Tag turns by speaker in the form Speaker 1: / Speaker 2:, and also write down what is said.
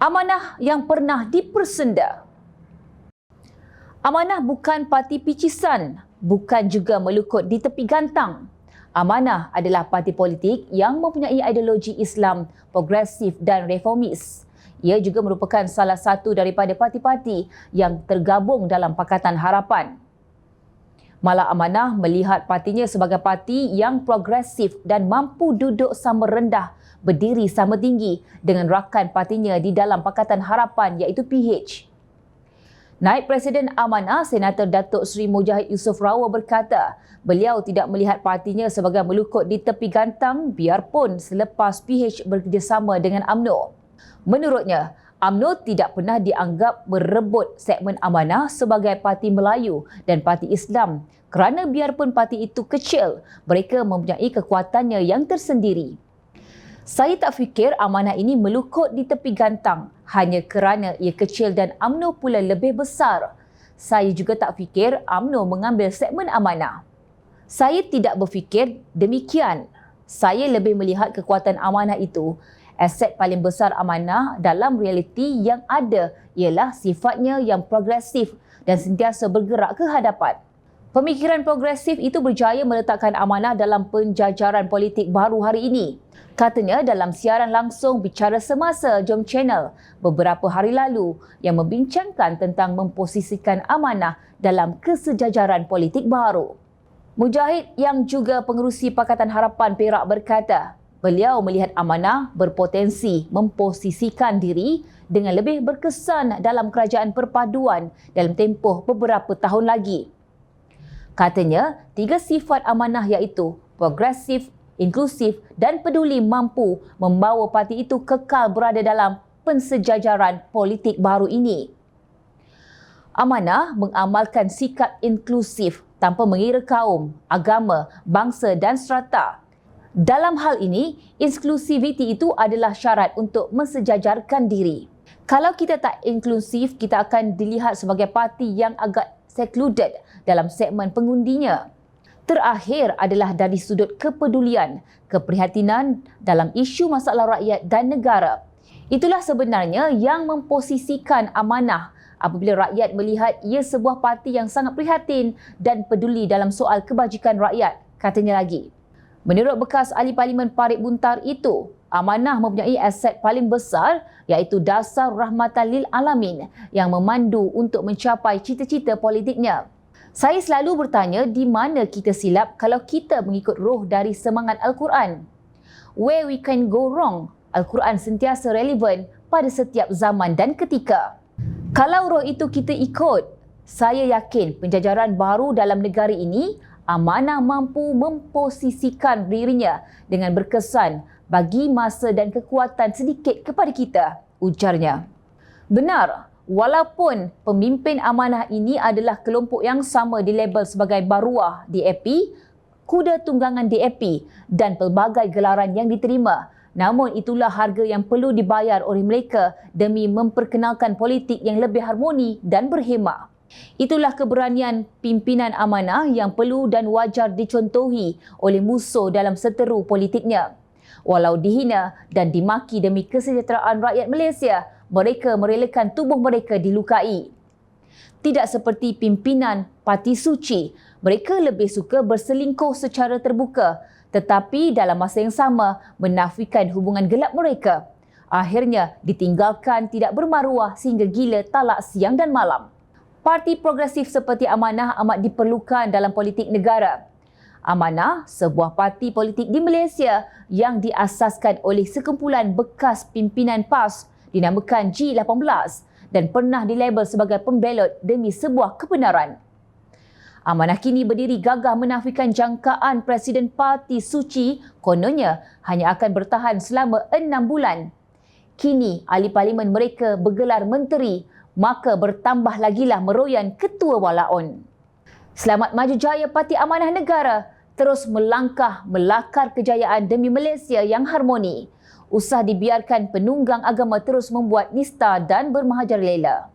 Speaker 1: Amanah yang pernah dipersenda. Amanah bukan parti picisan, bukan juga melukut di tepi gantang. Amanah adalah parti politik yang mempunyai ideologi Islam, progresif dan reformis. Ia juga merupakan salah satu daripada parti-parti yang tergabung dalam Pakatan Harapan. Malah Amanah melihat partinya sebagai parti yang progresif dan mampu duduk sama rendah, berdiri sama tinggi dengan rakan partinya di dalam Pakatan Harapan iaitu PH. Naib Presiden Amanah, Senator Datuk Seri Mujahid Yusof Rawal berkata, beliau tidak melihat partinya sebagai melukut di tepi gantang biarpun selepas PH bekerjasama dengan UMNO. Menurutnya, UMNO tidak pernah dianggap merebut segmen Amanah sebagai parti Melayu dan parti Islam kerana biarpun parti itu kecil, mereka mempunyai kekuatannya yang tersendiri. Saya tak fikir Amanah ini melukut di tepi gantang hanya kerana ia kecil dan UMNO pula lebih besar. Saya juga tak fikir UMNO mengambil segmen Amanah. Saya tidak berfikir demikian. Saya lebih melihat kekuatan Amanah itu, aset paling besar Amanah dalam realiti yang ada ialah sifatnya yang progresif dan sentiasa bergerak ke hadapan. Pemikiran progresif itu berjaya meletakkan Amanah dalam penjajaran politik baru hari ini. Katanya dalam siaran langsung Bicara Semasa Jom Channel beberapa hari lalu yang membincangkan tentang memposisikan Amanah dalam kesejajaran politik baru. Mujahid yang juga pengerusi Pakatan Harapan Perak berkata, beliau melihat Amanah berpotensi memposisikan diri dengan lebih berkesan dalam kerajaan perpaduan dalam tempoh beberapa tahun lagi. Katanya, 3 sifat Amanah iaitu progresif, inklusif dan peduli mampu membawa parti itu kekal berada dalam pensejajaran politik baru ini. Amanah mengamalkan sikap inklusif tanpa mengira kaum, agama, bangsa dan strata. Dalam hal ini, inklusiviti itu adalah syarat untuk mensejajarkan diri. Kalau kita tak inklusif, kita akan dilihat sebagai parti yang agak secluded dalam segmen pengundinya. Terakhir adalah dari sudut kepedulian, keprihatinan dalam isu masalah rakyat dan negara. Itulah sebenarnya yang memposisikan Amanah apabila rakyat melihat ia sebuah parti yang sangat prihatin dan peduli dalam soal kebajikan rakyat, katanya lagi. Menurut bekas ahli Parlimen Parit Buntar itu, Amanah mempunyai aset paling besar iaitu dasar rahmatan lil alamin yang memandu untuk mencapai cita-cita politiknya. Saya selalu bertanya di mana kita silap kalau kita mengikut roh dari semangat Al-Quran. Where we can go wrong, Al-Quran sentiasa relevan pada setiap zaman dan ketika. Kalau roh itu kita ikut, saya yakin penjajaran baru dalam negara ini, Amanah mampu memposisikan dirinya dengan berkesan bagi masa dan kekuatan sedikit kepada kita, ujarnya. Benar, walaupun pemimpin Amanah ini adalah kelompok yang sama dilabel sebagai Baruah DAP, Kuda Tunggangan DAP dan pelbagai gelaran yang diterima, namun itulah harga yang perlu dibayar oleh mereka demi memperkenalkan politik yang lebih harmoni dan berhemah. Itulah keberanian pimpinan Amanah yang perlu dan wajar dicontohi oleh musuh dalam seteru politiknya. Walau dihina dan dimaki demi kesejahteraan rakyat Malaysia, mereka merelakan tubuh mereka dilukai. Tidak seperti pimpinan Parti Suci, mereka lebih suka berselingkuh secara terbuka tetapi dalam masa yang sama menafikan hubungan gelap mereka. Akhirnya ditinggalkan tidak bermaruah sehingga gila talak siang dan malam. Parti progresif seperti Amanah amat diperlukan dalam politik negara. Amanah, sebuah parti politik di Malaysia yang diasaskan oleh sekumpulan bekas pimpinan PAS dinamakan G18 dan pernah dilabel sebagai pembelot demi sebuah kebenaran. Amanah kini berdiri gagah menafikan jangkaan Presiden Parti Suci kononnya hanya akan bertahan selama 6 bulan. Kini ahli parlimen mereka bergelar menteri, maka bertambah lagilah meroyan ketua walaun. Selamat maju jaya Parti Amanah Negara terus melangkah melakar kejayaan demi Malaysia yang harmoni. Usah dibiarkan penunggang agama terus membuat nista dan bermahajalela.